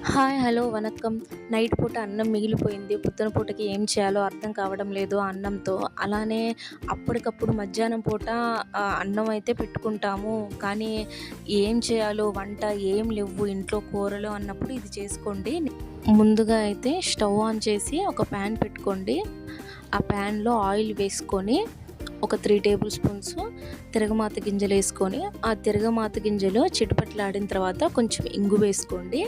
Hi. Hello. Vanakkam. Night పూట అన్నం మిగిలిపోయింది. పొద్దున పూటకి ఏం చేయాలో అర్థం కావడం లేదు ఆ అన్నంతో. అలానే అప్పటికప్పుడు మధ్యాహ్నం పూట అన్నం అయితే పెట్టుకుంటాము. కానీ ఏం చేయాలో వంట ఏం లెవ్వు ఇంట్లో కూరలు అన్నప్పుడు ఇది చేసుకోండి. ముందుగా అయితే స్టవ్ ఆన్ చేసి ఒక ప్యాన్ పెట్టుకోండి. ఆ ప్యాన్‌లో ఆయిల్ వేసుకొని ఒక 3 టేబుల్ స్పూన్స్ తిరగమాత గింజలు వేసుకొని, ఆ తిరగమాత గింజలు చిటపటలాడిన తర్వాత కొంచెం ఇంగు వేసుకోండి.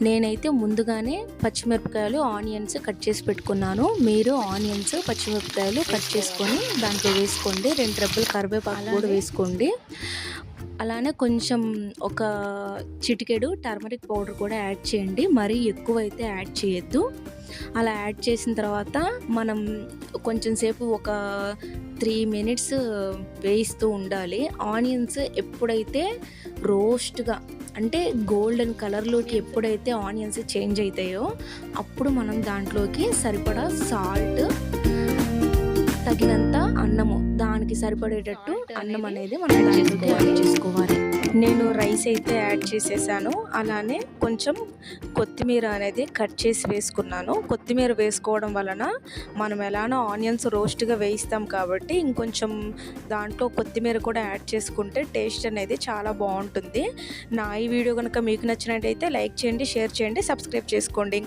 నేనైతే ముందుగానే పచ్చిమిరపకాయలు, ఆనియన్స్ కట్ చేసి పెట్టుకున్నాను. మీరు ఆనియన్స్, పచ్చిమిరపకాయలు కట్ చేసుకొని దాంట్లో వేసుకోండి. 2 రెబ్బలు కరివేపాకు కూడా వేసుకోండి. అలానే కొంచెం ఒక చిటికెడు టర్మరిక్ పౌడర్ కూడా యాడ్ చేయండి. మరీ ఎక్కువైతే యాడ్ చేయొద్దు. అలా యాడ్ చేసిన తర్వాత మనం కొంచెం సేపు ఒక 3 మినిట్స్ వేయిస్తూ ఉండాలి. ఆనియన్స్ ఎప్పుడైతే రోస్ట్‌గా అంటే గోల్డెన్ కలర్‌లోకి ఎప్పుడైతే ఆనియన్స్ చేంజ్ అయితాయో అప్పుడు మనం దాంట్లోకి సరిపడా సాల్ట్, తగినంత అన్నము, దానికి సరిపడేటట్టు అన్నం అనేది మనం దాంట్లోకి యాడ్ చేసుకోవాలి. నేను రైస్ అయితే యాడ్ చేసేసాను. అలానే కొంచెం కొత్తిమీర అనేది కట్ చేసి వేసుకున్నాను. కొత్తిమీర వేసుకోవడం వలన మనం ఎలానో ఆనియన్స్ రోస్ట్‌గా వేయిస్తాం కాబట్టి ఇంకొంచెం దాంట్లో కొత్తిమీర కూడా యాడ్ చేసుకుంటే టేస్ట్ అనేది చాలా బాగుంటుంది. నా ఈ వీడియో కనుక మీకు నచ్చినట్టయితే లైక్ చేయండి, షేర్ చేయండి, సబ్స్క్రైబ్ చేసుకోండి.